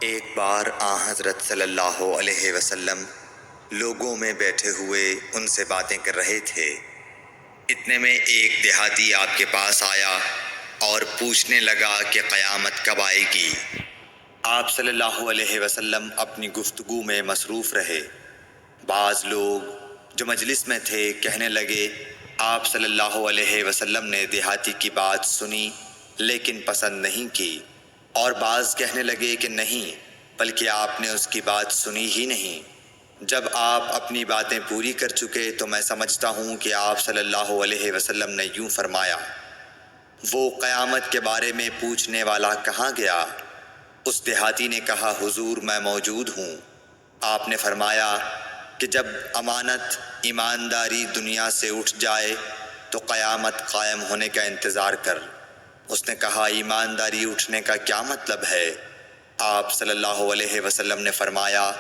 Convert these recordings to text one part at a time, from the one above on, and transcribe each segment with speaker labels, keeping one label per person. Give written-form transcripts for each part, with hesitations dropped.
Speaker 1: ایک بار حضرت صلی اللہ علیہ وسلم لوگوں میں بیٹھے ہوئے ان سے باتیں کر رہے تھے۔ اتنے میں ایک دیہاتی آپ کے پاس آیا اور پوچھنے لگا کہ قیامت کب آئے گی۔ آپ صلی اللہ علیہ وسلم اپنی گفتگو میں مصروف رہے۔ بعض لوگ جو مجلس میں تھے کہنے لگے، آپ صلی اللہ علیہ وسلم نے دیہاتی کی بات سنی لیکن پسند نہیں کی، اور بعض کہنے لگے کہ نہیں بلکہ آپ نے اس کی بات سنی ہی نہیں۔ جب آپ اپنی باتیں پوری کر چکے تو میں سمجھتا ہوں کہ آپ صلی اللہ علیہ وسلم نے یوں فرمایا، وہ قیامت کے بارے میں پوچھنے والا کہاں گیا؟ اس دیہاتی نے کہا، حضور میں موجود ہوں۔ آپ نے فرمایا کہ جب امانت ایمانداری دنیا سے اٹھ جائے تو قیامت قائم ہونے کا انتظار کر۔ اس نے کہا، ایمانداری اٹھنے کا کیا مطلب ہے؟ آپ صلی اللہ علیہ وسلم نے فرمایا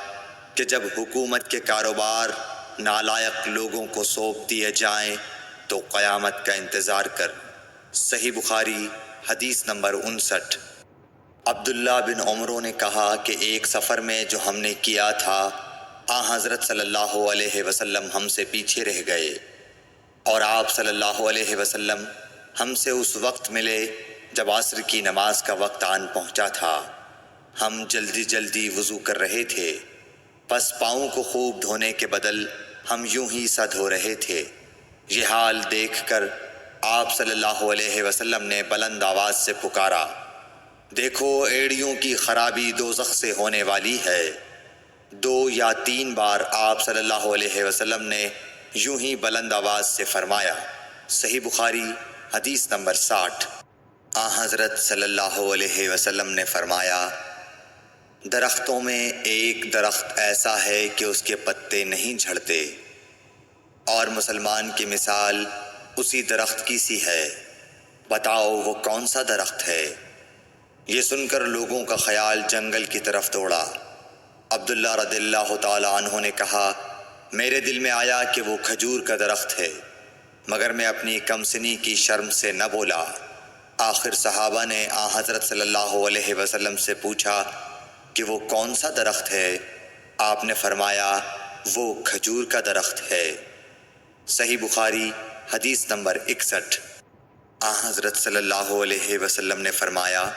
Speaker 1: کہ جب حکومت کے کاروبار نالائق لوگوں کو سونپ دیے جائیں تو قیامت کا انتظار کر۔ صحیح بخاری حدیث نمبر 59۔ عبداللہ بن عمرو نے کہا کہ ایک سفر میں جو ہم نے کیا تھا، حضرت صلی اللہ علیہ وسلم ہم سے پیچھے رہ گئے، اور آپ صلی اللہ علیہ وسلم ہم سے اس وقت ملے جب عصر کی نماز کا وقت آن پہنچا تھا۔ ہم جلدی جلدی وضو کر رہے تھے، پس پاؤں کو خوب دھونے کے بدل ہم یوں ہی سا دھو رہے تھے۔ یہ حال دیکھ کر آپ صلی اللہ علیہ وسلم نے بلند آواز سے پکارا، دیکھو ایڑیوں کی خرابی دوزخ سے ہونے والی ہے۔ 2 یا 3 بار آپ صلی اللہ علیہ وسلم نے یوں ہی بلند آواز سے فرمایا۔ صحیح بخاری حدیث نمبر 60۔ حضرت صلی اللہ علیہ وسلم نے فرمایا، درختوں میں ایک درخت ایسا ہے کہ اس کے پتے نہیں جھڑتے، اور مسلمان کی مثال اسی درخت کی سی ہے، بتاؤ وہ کون سا درخت ہے؟ یہ سن کر لوگوں کا خیال جنگل کی طرف دوڑا۔ عبداللہ رضی اللہ تعالی عنہ نے کہا، میرے دل میں آیا کہ وہ کھجور کا درخت ہے، مگر میں اپنی کم سنی کی شرم سے نہ بولا۔ آخر صحابہ نے حضرت صلی اللہ علیہ وسلم سے پوچھا کہ وہ کون سا درخت ہے؟ آپ نے فرمایا، وہ کھجور کا درخت ہے۔ صحیح بخاری حدیث نمبر 61۔ حضرت صلی اللہ علیہ وسلم نے فرمایا،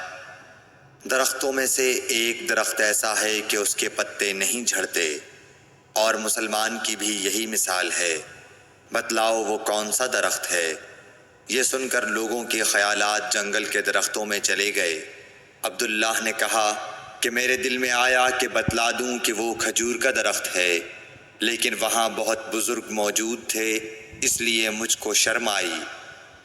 Speaker 1: درختوں میں سے ایک درخت ایسا ہے کہ اس کے پتے نہیں جھڑتے، اور مسلمان کی بھی یہی مثال ہے، بتلاؤ وہ کون سا درخت ہے؟ یہ سن کر لوگوں کے خیالات جنگل کے درختوں میں چلے گئے۔ عبداللہ نے کہا کہ میرے دل میں آیا کہ بتلا دوں کہ وہ کھجور کا درخت ہے، لیکن وہاں بہت بزرگ موجود تھے، اس لیے مجھ کو شرم آئی۔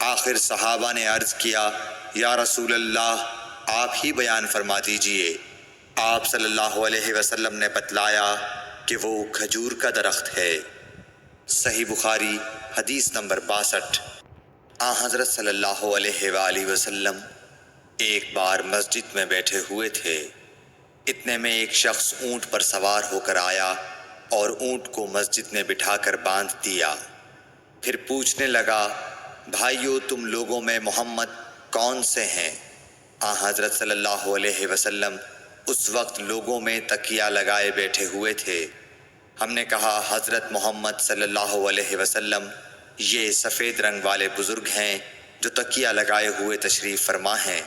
Speaker 1: آخر صحابہ نے عرض کیا، یا رسول اللہ آپ ہی بیان فرما دیجئے۔ آپ صلی اللہ علیہ وسلم نے بتلایا کہ وہ کھجور کا درخت ہے۔ صحیح بخاری حدیث نمبر 62۔ حضرت صلی اللہ علیہ وآلہ وسلم ایک بار مسجد میں بیٹھے ہوئے تھے۔ اتنے میں ایک شخص اونٹ پر سوار ہو کر آیا اور اونٹ کو مسجد میں بٹھا کر باندھ دیا۔ پھر پوچھنے لگا، بھائیو تم لوگوں میں محمد کون سے ہیں؟ حضرت صلی اللہ علیہ وسلم اس وقت لوگوں میں تکیہ لگائے بیٹھے ہوئے تھے۔ ہم نے کہا، حضرت محمد صلی اللہ علیہ وسلم یہ سفید رنگ والے بزرگ ہیں جو تکیہ لگائے ہوئے تشریف فرما ہیں۔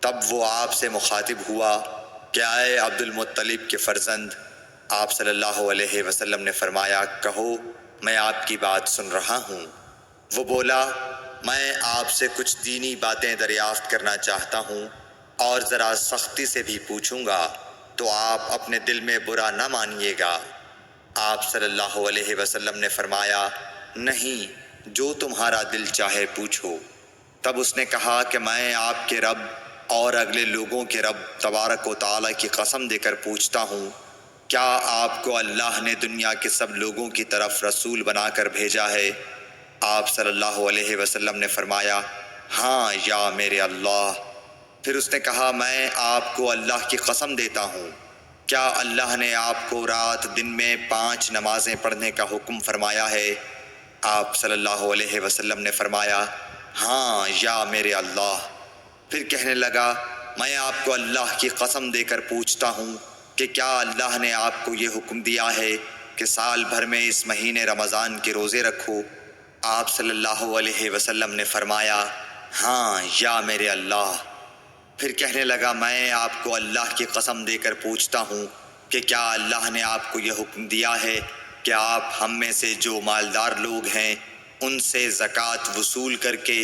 Speaker 1: تب وہ آپ سے مخاطب ہوا کہ اے عبد المطلب کے فرزند، آپ صلی اللہ علیہ وسلم نے فرمایا، کہو میں آپ کی بات سن رہا ہوں۔ وہ بولا، میں آپ سے کچھ دینی باتیں دریافت کرنا چاہتا ہوں، اور ذرا سختی سے بھی پوچھوں گا تو آپ اپنے دل میں برا نہ مانیے گا۔ آپ صلی اللہ علیہ وسلم نے فرمایا، نہیں، جو تمہارا دل چاہے پوچھو۔ تب اس نے کہا کہ میں آپ کے رب اور اگلے لوگوں کے رب تبارک و تعالیٰ کی قسم دے کر پوچھتا ہوں، کیا آپ کو اللہ نے دنیا کے سب لوگوں کی طرف رسول بنا کر بھیجا ہے؟ آپ صلی اللہ علیہ وسلم نے فرمایا، ہاں یا میرے اللہ۔ پھر اس نے کہا، میں آپ کو اللہ کی قسم دیتا ہوں، کیا اللہ نے آپ کو رات دن میں 5 نمازیں پڑھنے کا حکم فرمایا ہے؟ آپ صلی اللہ علیہ وسلم نے فرمایا، ہاں یا میرے اللہ۔ پھر کہنے لگا، میں آپ کو اللہ کی قسم دے کر پوچھتا ہوں کہ کیا اللہ نے آپ کو یہ حکم دیا ہے کہ سال بھر میں اس مہینے رمضان کے روزے رکھو؟ آپ صلی اللہ علیہ وسلم نے فرمایا، ہاں یا میرے اللہ۔ پھر کہنے لگا، میں آپ کو اللہ کی قسم دے کر پوچھتا ہوں کہ کیا اللہ نے آپ کو یہ حکم دیا ہے کہ آپ ہم میں سے جو مالدار لوگ ہیں ان سے زکوٰۃ وصول کر کے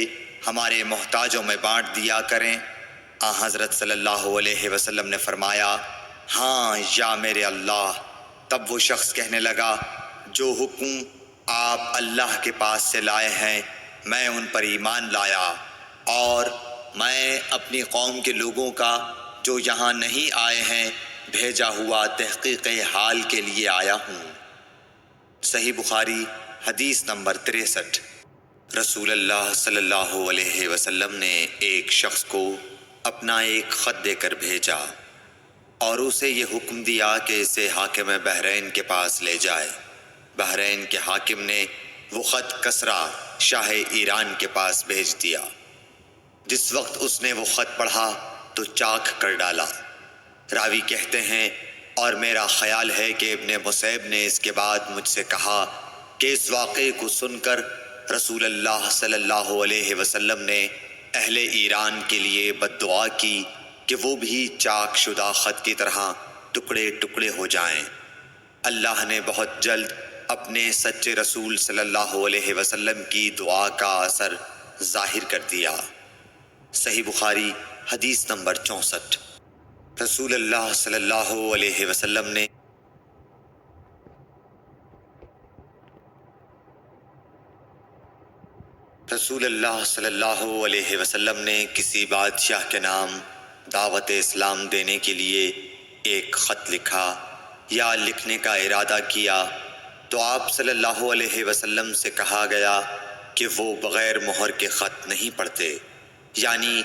Speaker 1: ہمارے محتاجوں میں بانٹ دیا کریں؟ حضرت صلی اللہ علیہ وسلم نے فرمایا، ہاں یا میرے اللہ۔ تب وہ شخص کہنے لگا، جو حکم آپ اللہ کے پاس سے لائے ہیں میں ان پر ایمان لایا، اور میں اپنی قوم کے لوگوں کا جو یہاں نہیں آئے ہیں بھیجا ہوا تحقیق حال کے لیے آیا ہوں۔ صحیح بخاری حدیث نمبر 63۔ رسول اللہ صلی اللہ علیہ وسلم نے ایک شخص کو اپنا ایک خط دے کر بھیجا اور اسے یہ حکم دیا کہ اسے حاکم بحرین کے پاس لے جائے۔ بحرین کے حاکم نے وہ خط کسریٰ شاہ ایران کے پاس بھیج دیا۔ جس وقت اس نے وہ خط پڑھا تو چاک کر ڈالا۔ راوی کہتے ہیں، اور میرا خیال ہے کہ ابن مسیب نے اس کے بعد مجھ سے کہا کہ اس واقعے کو سن کر رسول اللہ صلی اللہ علیہ وسلم نے اہل ایران کے لیے بد دعا کی کہ وہ بھی چاک شدہ خط کی طرح ٹکڑے ٹکڑے ہو جائیں۔ اللہ نے بہت جلد اپنے سچے رسول صلی اللہ علیہ وسلم کی دعا کا اثر ظاہر کر دیا۔ صحیح بخاری حدیث نمبر 64۔ رسول اللہ صلی اللہ علیہ وسلم نے کسی بادشاہ کے نام دعوت اسلام دینے کے لیے ایک خط لکھا یا لکھنے کا ارادہ کیا تو آپ صلی اللہ علیہ وسلم سے کہا گیا کہ وہ بغیر مہر کے خط نہیں پڑھتے، یعنی